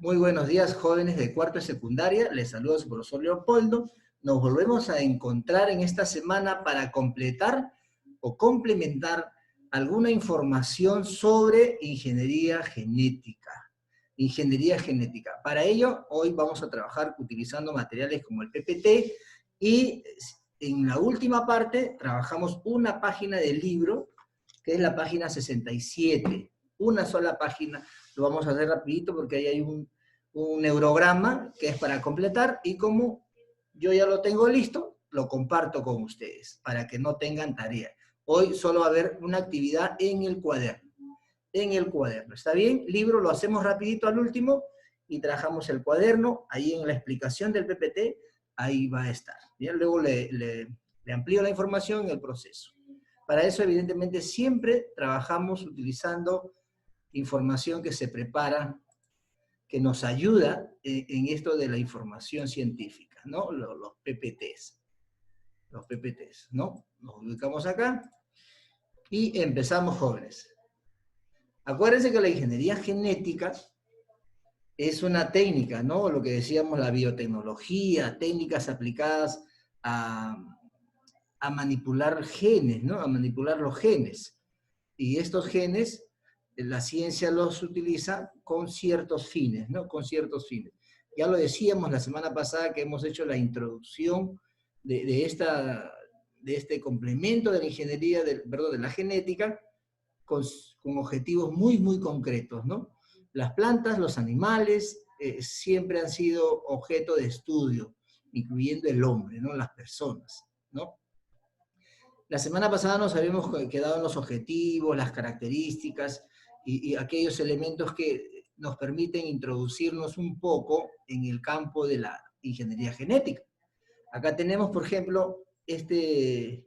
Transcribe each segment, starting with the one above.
Muy buenos días, jóvenes de cuarto de secundaria. Les saluda su profesor Leopoldo. Nos volvemos a encontrar en esta semana para completar o complementar alguna información sobre ingeniería genética. Ingeniería genética. Para ello, hoy vamos a trabajar utilizando materiales como el PPT y en la última parte trabajamos una página del libro, que es la página 67. Una sola página. Lo vamos a hacer rapidito porque ahí hay un neurograma que es para completar, y como yo ya lo tengo listo, lo comparto con ustedes para que no tengan tarea. Hoy solo va a haber una actividad en el cuaderno. En el cuaderno, ¿está bien? Libro lo hacemos rapidito al último y trabajamos el cuaderno, ahí en la explicación del PPT, ahí va a estar. ¿Bien? Luego le amplío la información en el proceso. Para eso, evidentemente, siempre trabajamos utilizando información que se prepara, que nos ayuda en esto de la información científica, ¿no? Los PPTs. Los PPTs, ¿no? Nos ubicamos acá y empezamos, jóvenes. Acuérdense que la ingeniería genética es una técnica, ¿no? Lo que decíamos, la biotecnología, técnicas aplicadas a manipular genes, ¿no? A manipular los genes. Y estos genes, la ciencia los utiliza con ciertos fines, ¿no? Con ciertos fines. Ya lo decíamos la semana pasada que hemos hecho la introducción de este complemento de la ingeniería, de la genética, con objetivos muy, muy concretos, ¿no? Las plantas, los animales, siempre han sido objeto de estudio, incluyendo el hombre, ¿no? Las personas, ¿no? La semana pasada nos habíamos quedado en los objetivos, las características y aquellos elementos que nos permiten introducirnos un poco en el campo de la ingeniería genética. Acá tenemos, por ejemplo, este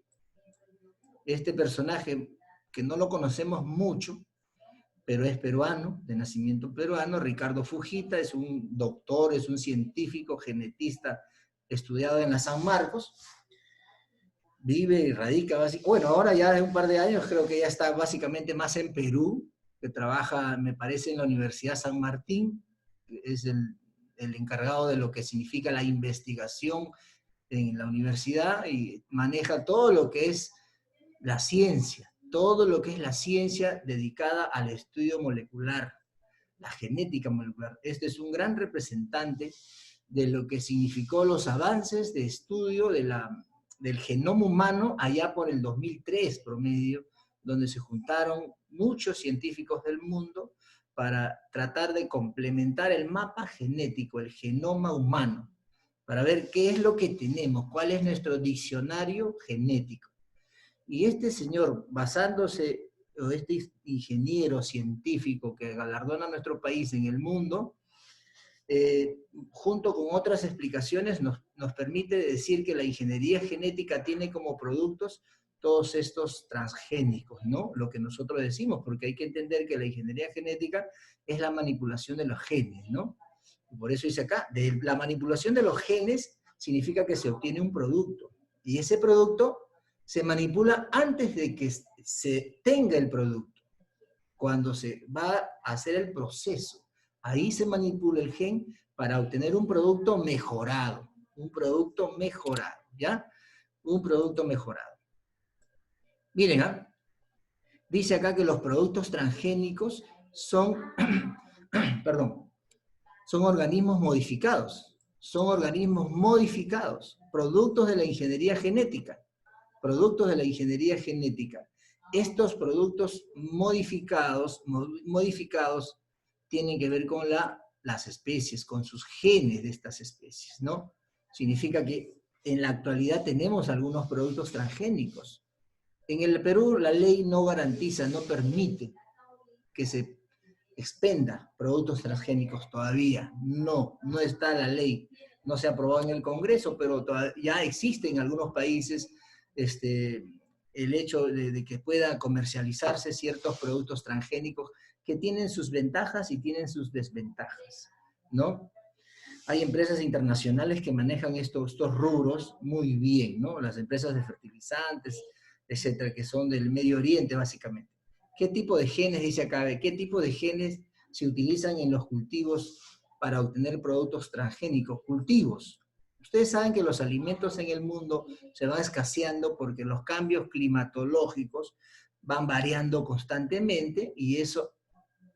personaje que no lo conocemos mucho, pero es peruano, de nacimiento peruano. Ricardo Fujita es un doctor, es un científico genetista estudiado en la San Marcos. Vive y radica, bueno, ahora ya de un par de años creo que ya está básicamente más en Perú, que trabaja, me parece, en la Universidad San Martín, es el encargado de lo que significa la investigación en la universidad, y maneja todo lo que es la ciencia, todo lo que es la ciencia dedicada al estudio molecular, la genética molecular. Este es un gran representante de lo que significó los avances de estudio del genoma humano allá por el 2003 promedio, donde se juntaron muchos científicos del mundo para tratar de complementar el mapa genético, el genoma humano, para ver qué es lo que tenemos, cuál es nuestro diccionario genético. Y este señor, basándose, o este ingeniero científico que galardona a nuestro país en el mundo, junto con otras explicaciones, nos permite decir que la ingeniería genética tiene como productos todos estos transgénicos, ¿no? Lo que nosotros decimos, porque hay que entender que la ingeniería genética es la manipulación de los genes, ¿no? Y por eso dice acá, de la manipulación de los genes significa que se obtiene un producto, y ese producto se manipula antes de que se tenga el producto, cuando se va a hacer el proceso. Ahí se manipula el gen para obtener un producto mejorado, ¿ya? Un producto mejorado. Miren, ¿ah? Dice acá que los productos transgénicos son, perdón, son organismos modificados, productos de la ingeniería genética, Estos productos modificados tienen que ver con las especies, con sus genes de estas especies, ¿no? Significa que en la actualidad tenemos algunos productos transgénicos. En el Perú la ley no garantiza, no permite que se expenda productos transgénicos todavía. No está la ley. No se ha aprobado en el Congreso, pero ya existe en algunos países el hecho de que puedan comercializarse ciertos productos transgénicos que tienen sus ventajas y tienen sus desventajas, ¿no? Hay empresas internacionales que manejan estos rubros muy bien, ¿no? Las empresas de fertilizantes, etcétera, que son del Medio Oriente, básicamente. ¿Qué tipo de genes, dice acá, qué tipo de genes se utilizan en los cultivos para obtener productos transgénicos, cultivos. Ustedes saben que los alimentos en el mundo se van escaseando porque los cambios climatológicos van variando constantemente y eso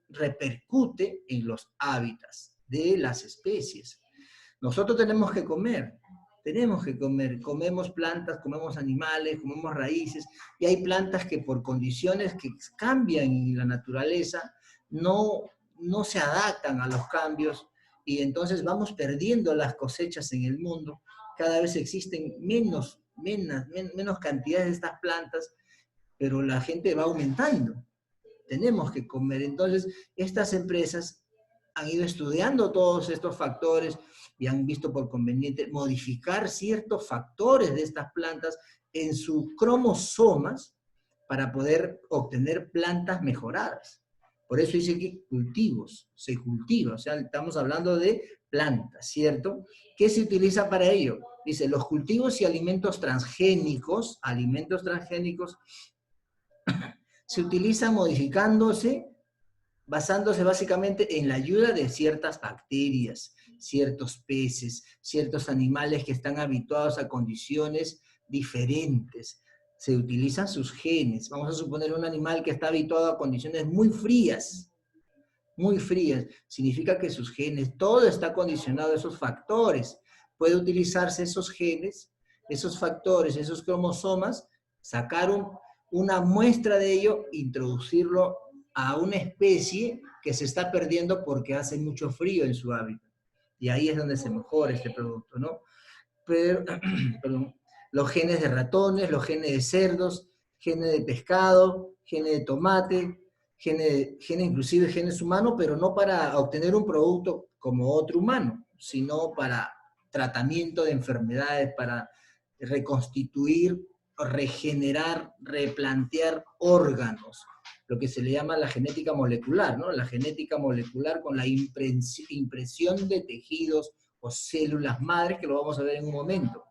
repercute en los hábitats de las especies. Nosotros tenemos que comer, comemos plantas, comemos animales, comemos raíces, y hay plantas que por condiciones que cambian en la naturaleza no se adaptan a los cambios, y entonces vamos perdiendo las cosechas en el mundo. Cada vez existen menos cantidades de estas plantas, pero la gente va aumentando. Tenemos que comer. Entonces, estas empresas han ido estudiando todos estos factores y han visto por conveniente modificar ciertos factores de estas plantas en sus cromosomas para poder obtener plantas mejoradas. Por eso dice que cultivos, se cultiva, o sea, estamos hablando de plantas, ¿cierto? ¿Qué se utiliza para ello? Dice, los cultivos y alimentos transgénicos se utilizan modificándose, basándose básicamente en la ayuda de ciertas bacterias, ciertos peces, ciertos animales que están habituados a condiciones diferentes. Se utilizan sus genes. Vamos a suponer un animal que está habituado a condiciones muy frías. Muy frías. Significa que sus genes, todo está condicionado a esos factores. Puede utilizarse esos genes, esos factores, esos cromosomas, sacar una muestra de ello, introducirlo a una especie que se está perdiendo porque hace mucho frío en su hábitat. Y ahí es donde se mejora este producto, ¿no? Pero, perdón, los genes de ratones, los genes de cerdos, genes de pescado, genes de tomate, genes inclusive genes humanos, pero no para obtener un producto como otro humano, sino para tratamiento de enfermedades, para reconstituir, regenerar, replantear órganos, lo que se le llama la genética molecular, ¿no? La genética molecular con la impresión de tejidos o células madres, que lo vamos a ver en un momento.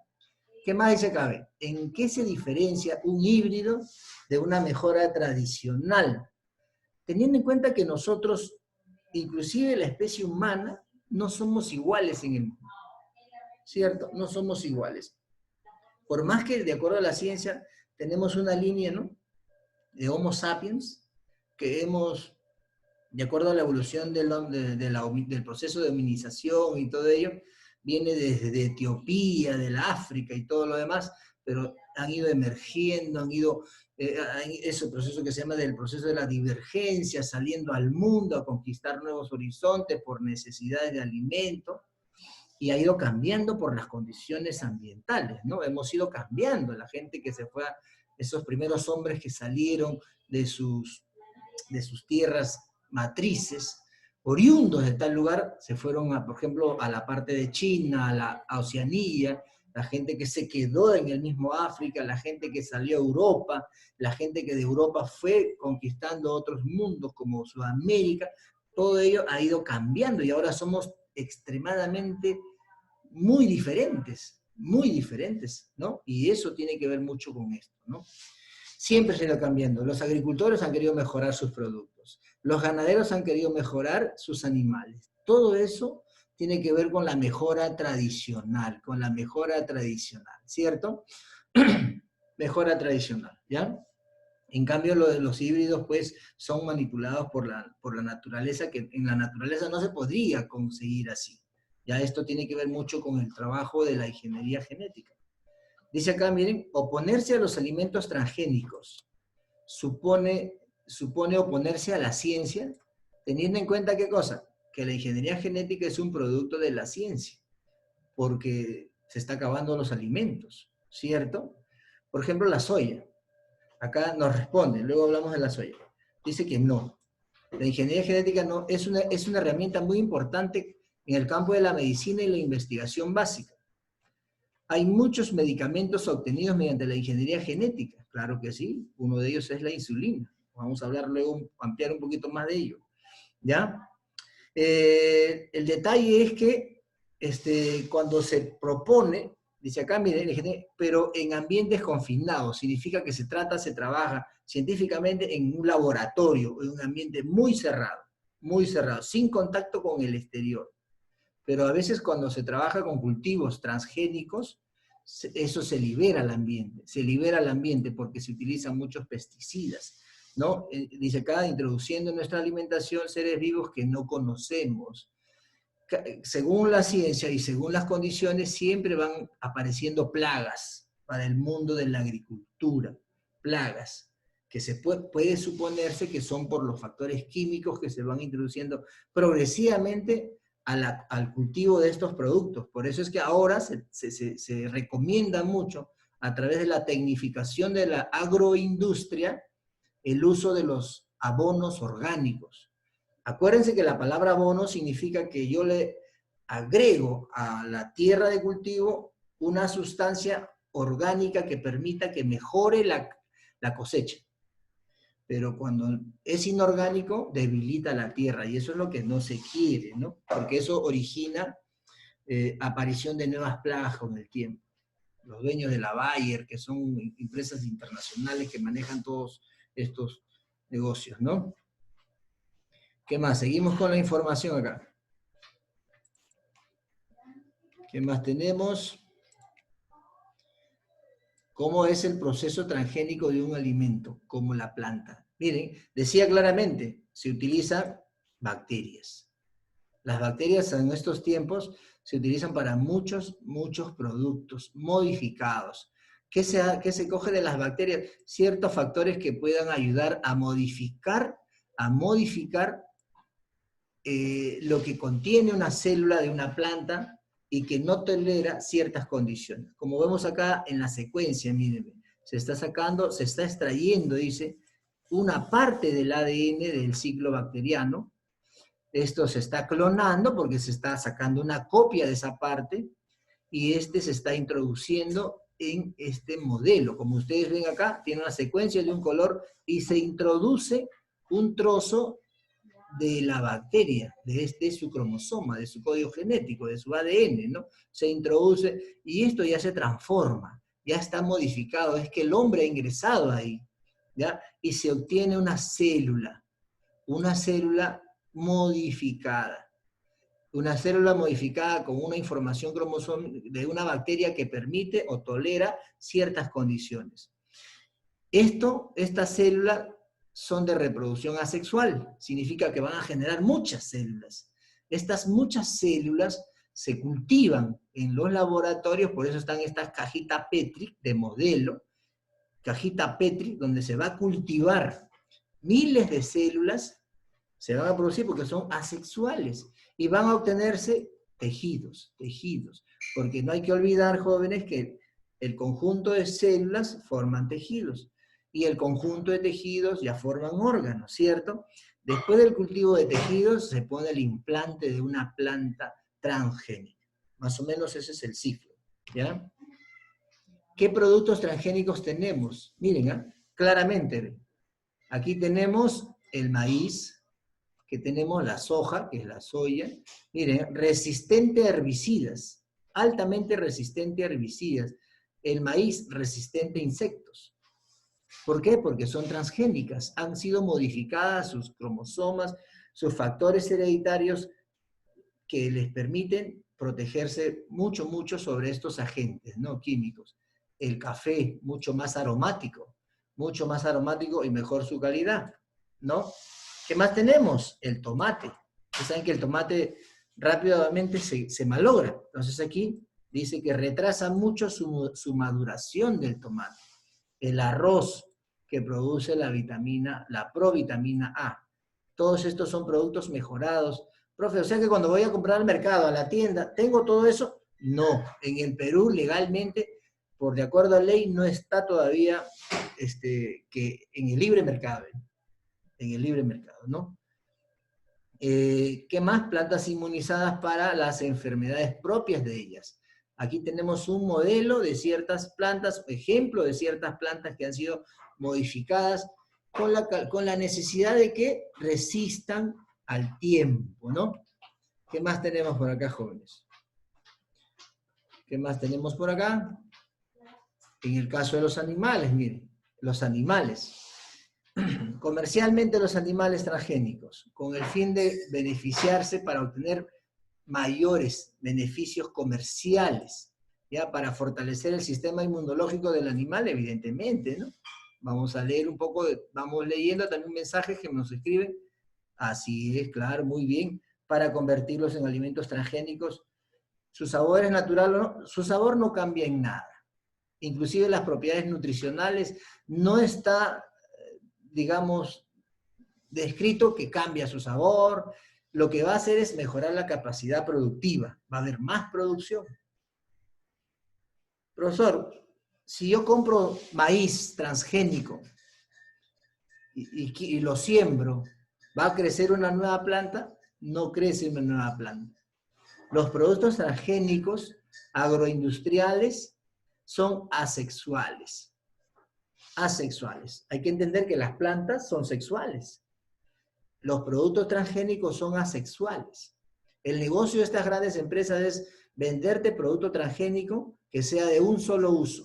¿Qué más dice acá? ¿En qué se diferencia un híbrido de una mejora tradicional? Teniendo en cuenta que nosotros, inclusive la especie humana, no somos iguales en el mundo, ¿cierto? No somos iguales. Por más que, de acuerdo a la ciencia, tenemos una línea, ¿no?, de Homo sapiens, que hemos, de acuerdo a la evolución del proceso de hominización y todo ello, viene desde Etiopía, de la África y todo lo demás, pero han ido emergiendo, ese proceso que se llama del proceso de la divergencia, saliendo al mundo a conquistar nuevos horizontes por necesidades de alimento, y ha ido cambiando por las condiciones ambientales, ¿no? Hemos ido cambiando, la gente que se fue, esos primeros hombres que salieron de sus tierras matrices, oriundos de tal lugar, se fueron, por ejemplo, a la parte de China, a Oceanía, la gente que se quedó en el mismo África, la gente que salió a Europa, la gente que de Europa fue conquistando otros mundos como Sudamérica, todo ello ha ido cambiando y ahora somos extremadamente muy diferentes, ¿no? Y eso tiene que ver mucho con esto, ¿no? Siempre se ha ido cambiando. Los agricultores han querido mejorar sus productos. Los ganaderos han querido mejorar sus animales. Todo eso tiene que ver con la mejora tradicional, ¿cierto? Mejora tradicional, ¿ya? En cambio, lo de los híbridos, pues, son manipulados por la naturaleza, que en la naturaleza no se podría conseguir así. Ya esto tiene que ver mucho con el trabajo de la ingeniería genética. Dice acá, miren, oponerse a los alimentos transgénicos supone oponerse a la ciencia, teniendo en cuenta, ¿qué cosa? Que la ingeniería genética es un producto de la ciencia, porque se está acabando los alimentos, ¿cierto? Por ejemplo, la soya. Acá nos responde, luego hablamos de la soya. Dice que no. La ingeniería genética no, es una herramienta muy importante en el campo de la medicina y la investigación básica. Hay muchos medicamentos obtenidos mediante la ingeniería genética, claro que sí, uno de ellos es la insulina. Vamos a hablar luego, ampliar un poquito más de ello, ¿ya? El detalle es que cuando se propone, dice acá, miren, pero en ambientes confinados, significa que se trabaja científicamente en un laboratorio, en un ambiente muy cerrado, sin contacto con el exterior. pero a veces cuando se trabaja con cultivos transgénicos, eso se libera al ambiente porque se utilizan muchos pesticidas, ¿no? Dice acá, introduciendo en nuestra alimentación seres vivos que no conocemos. Según la ciencia y según las condiciones, siempre van apareciendo plagas para el mundo de la agricultura, plagas que puede suponerse que son por los factores químicos que se van introduciendo progresivamente al cultivo de estos productos. Por eso es que ahora se recomienda mucho, a través de la tecnificación de la agroindustria, el uso de los abonos orgánicos. Acuérdense que la palabra abono significa que yo le agrego a la tierra de cultivo una sustancia orgánica que permita que mejore la cosecha. Pero cuando es inorgánico, debilita la tierra, y eso es lo que no se quiere, ¿no? Porque eso origina aparición de nuevas plagas con el tiempo. Los dueños de la Bayer, que son empresas internacionales que manejan todos estos negocios, ¿no? ¿Qué más? Seguimos con la información acá. ¿Qué más tenemos? ¿Cómo es el proceso transgénico de un alimento, como la planta? Miren, decía claramente, se utilizan bacterias. Las bacterias en estos tiempos se utilizan para muchos productos modificados. ¿Qué se coge de las bacterias? Ciertos factores que puedan ayudar a modificar lo que contiene una célula de una planta y que no tolera ciertas condiciones. Como vemos acá en la secuencia, mírenme, se está extrayendo, dice, una parte del ADN del ciclo bacteriano. Esto se está clonando porque se está sacando una copia de esa parte y se está introduciendo en este modelo. Como ustedes ven acá, tiene una secuencia de un color y se introduce un trozo de la bacteria, de su cromosoma, de su código genético, de su ADN, ¿no? Se introduce y esto ya se transforma, ya está modificado, es que el hombre ha ingresado ahí, ¿ya? Y se obtiene una célula modificada con una información cromosómica de una bacteria que permite o tolera ciertas condiciones. Estas células son de reproducción asexual, significa que van a generar muchas células. Estas muchas células se cultivan en los laboratorios, por eso están estas cajitas Petri de modelo, cajita Petri, donde se va a cultivar miles de células, se van a producir porque son asexuales, y van a obtenerse tejidos, porque no hay que olvidar, jóvenes, que el conjunto de células forman tejidos, y el conjunto de tejidos ya forman órganos, ¿cierto? Después del cultivo de tejidos se pone el implante de una planta transgénica. Más o menos ese es el ciclo, ¿ya? ¿Qué productos transgénicos tenemos? Miren, claramente, aquí tenemos el maíz, que tenemos la soja, que es la soya, miren, resistente a herbicidas, altamente resistente a herbicidas. El maíz resistente a insectos. ¿Por qué? Porque son transgénicas, han sido modificadas sus cromosomas, sus factores hereditarios que les permiten protegerse mucho sobre estos agentes, ¿no? Químicos. El café, mucho más aromático y mejor su calidad, ¿no? ¿Qué más tenemos? El tomate. Ustedes saben que el tomate rápidamente se malogra. Entonces aquí dice que retrasa mucho su maduración del tomate. El arroz, que produce la provitamina A. Todos estos son productos mejorados. Profe, o sea que cuando voy a comprar al mercado, a la tienda, ¿tengo todo eso? No. En el Perú, legalmente, de acuerdo a ley, no está todavía que en el libre mercado. En el libre mercado, ¿no? ¿Qué más? Plantas inmunizadas para las enfermedades propias de ellas. Aquí tenemos un modelo de ciertas plantas, ejemplo de ciertas plantas que han sido modificadas con la necesidad de que resistan al tiempo, ¿no? ¿Qué más tenemos por acá, jóvenes? ¿Qué más tenemos por acá? En el caso de los animales, miren, los animales. Comercialmente los animales transgénicos, con el fin de beneficiarse para obtener mayores beneficios comerciales, ¿ya? Para fortalecer el sistema inmunológico del animal, evidentemente, ¿no? Vamos a leer un poco, vamos leyendo también mensajes que nos escriben. Así es, claro, muy bien. Para convertirlos en alimentos transgénicos. Su sabor es natural o no, su sabor no cambia en nada. Inclusive las propiedades nutricionales no está, digamos, descrito que cambia su sabor. Lo que va a hacer es mejorar la capacidad productiva. Va a haber más producción. Profesor, si yo compro maíz transgénico y lo siembro, ¿va a crecer una nueva planta? No crece una nueva planta. Los productos transgénicos agroindustriales son asexuales. Asexuales. Hay que entender que las plantas son sexuales. Los productos transgénicos son asexuales. El negocio de estas grandes empresas es venderte producto transgénico que sea de un solo uso.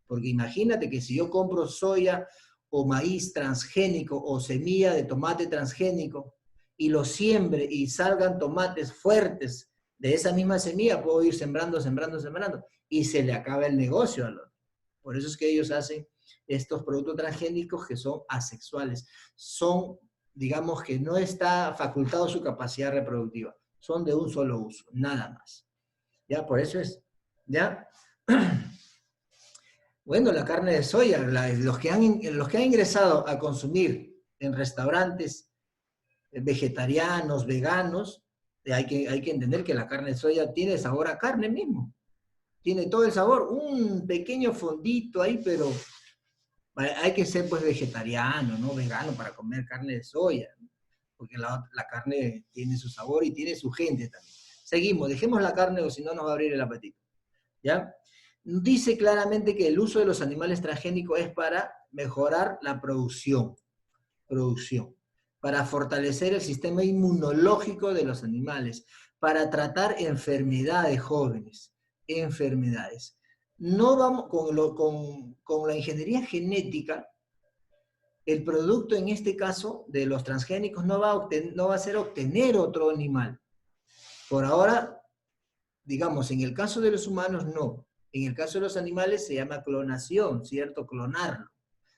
Porque imagínate que si yo compro soya o maíz transgénico o semilla de tomate transgénico y lo siembre y salgan tomates fuertes de esa misma semilla, puedo ir sembrando, sembrando, sembrando y se le acaba el negocio al otro. Por eso es que ellos hacen estos productos transgénicos que son asexuales. Son, digamos que no está facultado su capacidad reproductiva. Son de un solo uso, nada más. ¿Ya? Por eso es, ¿ya? Bueno, la carne de soya, los que han ingresado a consumir en restaurantes vegetarianos, veganos, hay que entender que la carne de soya tiene sabor a carne mismo. Tiene todo el sabor, un pequeño fondito ahí, pero hay que ser pues vegetariano, no vegano para comer carne de soya, ¿no? Porque la carne tiene su sabor y tiene su gente también. Seguimos, dejemos la carne o si no nos va a abrir el apetito. ¿Ya? Dice claramente que el uso de los animales transgénicos es para mejorar la producción, para fortalecer el sistema inmunológico de los animales, para tratar enfermedades jóvenes, enfermedades. No vamos con la ingeniería genética, el producto en este caso de los transgénicos no va a ser obtener otro animal. Por ahora, digamos, en el caso de los humanos no. En el caso de los animales se llama clonación, ¿cierto? Clonarlo.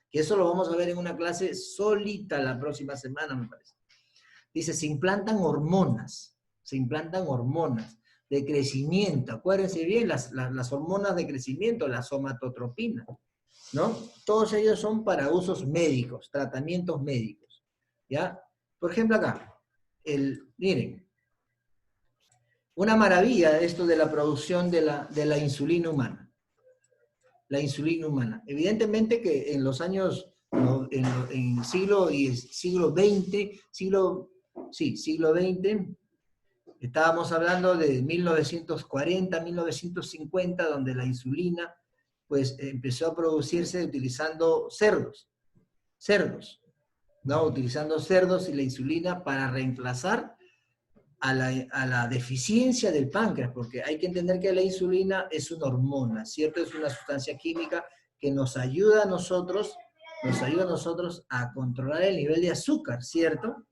Que eso lo vamos a ver en una clase solita la próxima semana, me parece. Dice, se implantan hormonas de crecimiento. Acuérdense bien, las hormonas de crecimiento, la somatotropina, ¿no? Todos ellos son para usos médicos, tratamientos médicos, ¿ya? Por ejemplo acá, miren, una maravilla esto de la producción de la insulina humana. La insulina humana. Evidentemente que en los años, en siglo XX, siglo XX, estábamos hablando de 1940, 1950, donde la insulina pues empezó a producirse utilizando cerdos, ¿no? Utilizando cerdos y la insulina para reemplazar a la deficiencia del páncreas, porque hay que entender que la insulina es una hormona, ¿cierto? Es una sustancia química que nos ayuda a nosotros a controlar el nivel de azúcar, ¿cierto?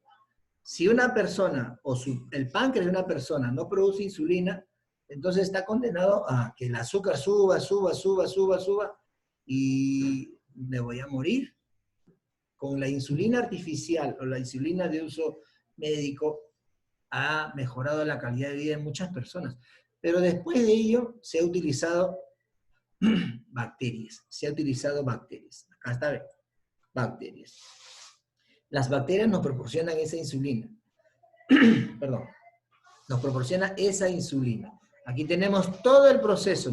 Si una persona o el páncreas de una persona no produce insulina, entonces está condenado a que el azúcar suba y me voy a morir. Con la insulina artificial o la insulina de uso médico, ha mejorado la calidad de vida de muchas personas. Pero después de ello se ha utilizado bacterias. Acá está, bien, bacterias. Las bacterias nos proporcionan esa insulina. Perdón. Nos proporciona esa insulina. Aquí tenemos todo el proceso.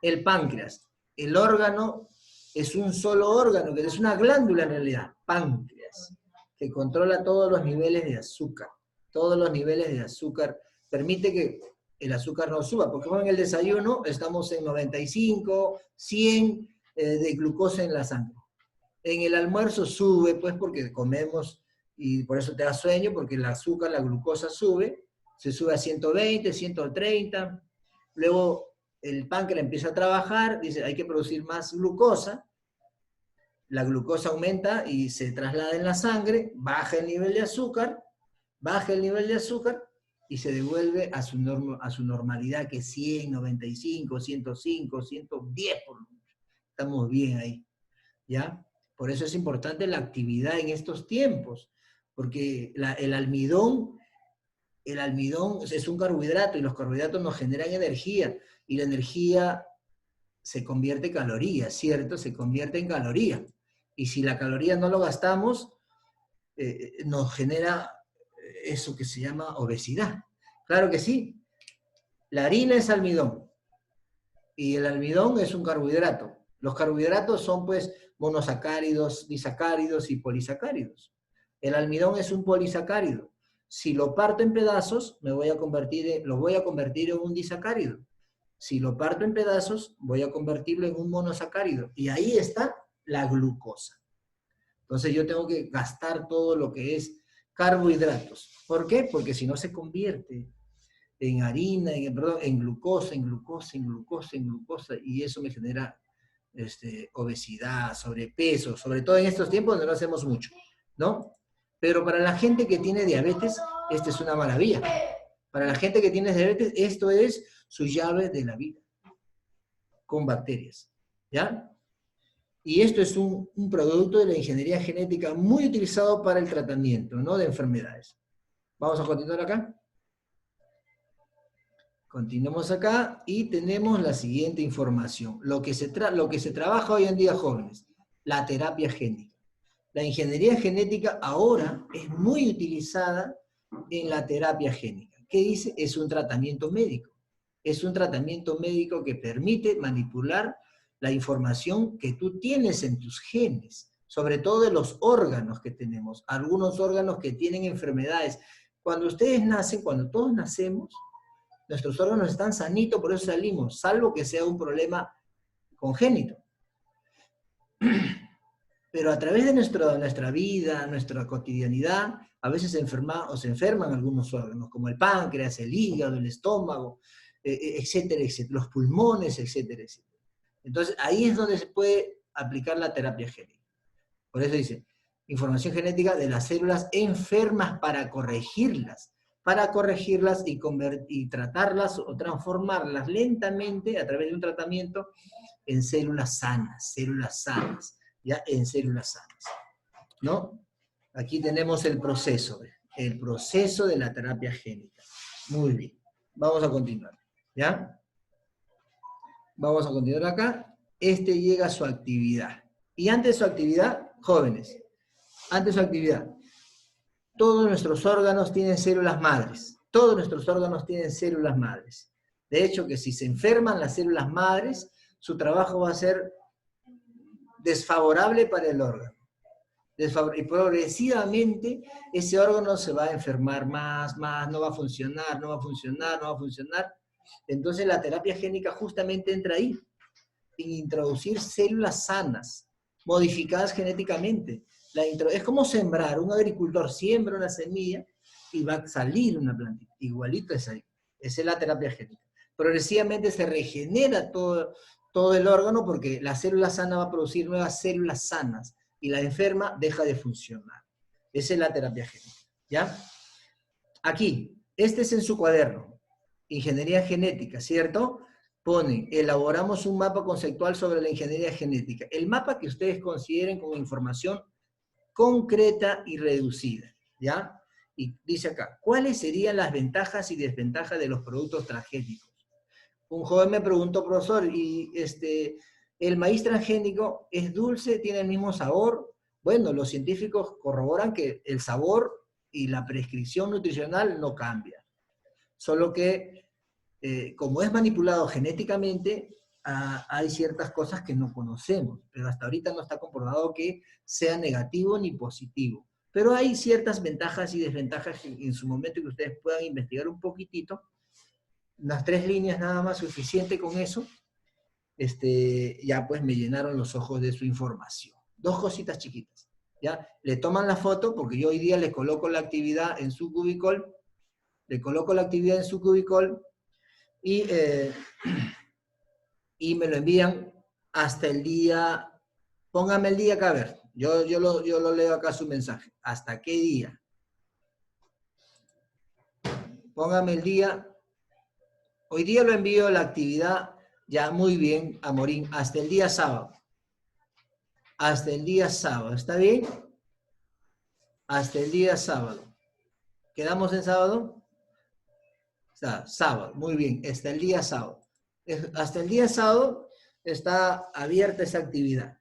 El páncreas. El órgano es un solo órgano, que es una glándula en realidad. Páncreas. Que controla todos los niveles de azúcar. Todos los niveles de azúcar, permite que el azúcar no suba, porque en el desayuno estamos en 95, 100 de glucosa en la sangre. En el almuerzo sube, pues porque comemos y por eso te da sueño, porque el azúcar, la glucosa sube, se sube a 120, 130, luego el páncreas empieza a trabajar, dice hay que producir más glucosa, la glucosa aumenta y se traslada en la sangre, baja el nivel de azúcar, y se devuelve a su normalidad, que es 100, 95, 105, 110 por lo menos. Estamos bien ahí, ¿ya? Por eso es importante la actividad en estos tiempos, porque el almidón es un carbohidrato y los carbohidratos nos generan energía y la energía se convierte en caloría, ¿cierto? Se convierte en caloría. Y si la caloría no lo gastamos, nos genera eso que se llama obesidad. Claro que sí. La harina es almidón y el almidón es un carbohidrato. Los carbohidratos son pues monosacáridos, disacáridos y polisacáridos. El almidón es un polisacárido. Si lo parto en pedazos, lo voy a convertir en un disacárido. Si lo parto en pedazos, voy a convertirlo en un monosacárido. Y ahí está la glucosa. Entonces yo tengo que gastar todo lo que es carbohidratos. ¿Por qué? Porque si no se convierte en harina, en glucosa, y eso me genera obesidad, sobrepeso, sobre todo en estos tiempos donde no hacemos mucho, ¿no? Pero para la gente que tiene diabetes, esta es una maravilla. Para la gente que tiene diabetes, esto es su llave de la vida, con bacterias, ¿ya? Y esto es un producto de la ingeniería genética muy utilizado para el tratamiento, ¿no? De enfermedades. Vamos a continuar acá. Continuamos acá y tenemos la siguiente información. Lo que se trabaja hoy en día, jóvenes, la terapia génica. La ingeniería genética ahora es muy utilizada en la terapia génica. ¿Qué dice? Es un tratamiento médico. Es un tratamiento médico que permite manipular la información que tú tienes en tus genes, sobre todo de los órganos que tenemos. Algunos órganos que tienen enfermedades. Cuando ustedes nacen, cuando todos nacemos, nuestros órganos están sanitos, por eso salimos, salvo que sea un problema congénito. Pero a través de nuestra vida, nuestra cotidianidad, a veces se enferman algunos órganos, como el páncreas, el hígado, el estómago, etcétera, etcétera, los pulmones, etcétera, etcétera. Entonces, ahí es donde se puede aplicar la terapia génica. Por eso dice, información genética de las células enfermas para corregirlas y tratarlas o transformarlas lentamente a través de un tratamiento en células sanas, ya en células sanas, ¿no? Aquí tenemos el proceso de la terapia génica. Muy bien, vamos a continuar, ¿ya? Vamos a continuar acá. Este llega a su actividad. Y antes de su actividad, jóvenes, antes de su actividad, todos nuestros órganos tienen células madres. Todos nuestros órganos tienen células madres. De hecho, que si se enferman las células madres, su trabajo va a ser desfavorable para el órgano. Y progresivamente ese órgano se va a enfermar más, no va a funcionar. Entonces la terapia génica justamente entra ahí, en introducir células sanas, modificadas genéticamente. Es como sembrar, un agricultor siembra una semilla y va a salir una plantita, igualito es ahí. Esa es la terapia génica. Progresivamente se regenera todo el órgano porque la célula sana va a producir nuevas células sanas y la enferma deja de funcionar. Esa es la terapia génica, ¿ya? Aquí, este es en su cuaderno, Ingeniería Genética, ¿cierto? Ponen, elaboramos un mapa conceptual sobre la ingeniería genética. El mapa que ustedes consideren como información concreta y reducida, ¿ya? Y dice acá, ¿cuáles serían las ventajas y desventajas de los productos transgénicos? Un joven me preguntó, profesor, ¿y el maíz transgénico es dulce, tiene el mismo sabor? Bueno, los científicos corroboran que el sabor y la prescripción nutricional no cambian. Solo que, como es manipulado genéticamente, hay ciertas cosas que no conocemos, pero hasta ahorita no está comprobado que sea negativo ni positivo. Pero hay ciertas ventajas y desventajas en su momento que ustedes puedan investigar un poquitito. Unas 3 líneas nada más, suficiente con eso. Ya pues me llenaron los ojos de su información. 2 cositas chiquitas. ¿Ya? Le toman la foto, porque yo hoy día le coloco la actividad en su cubicol, y me lo envían hasta el día, póngame el día acá, a ver, yo lo leo acá su mensaje. ¿Hasta qué día? Póngame el día. Hoy día lo envío la actividad ya muy bien, Amorín, hasta el día sábado. Hasta el día sábado, ¿está bien? Hasta el día sábado. ¿Quedamos en sábado? Sábado, muy bien, hasta el día sábado. Hasta el día sábado está abierta esa actividad.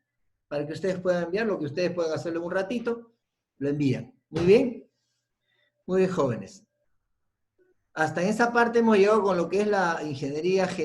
Para que ustedes puedan enviar lo que ustedes puedan hacerlo en un ratito, lo envían. Muy bien. Muy bien, jóvenes. Hasta en esta parte hemos llegado con lo que es la ingeniería general.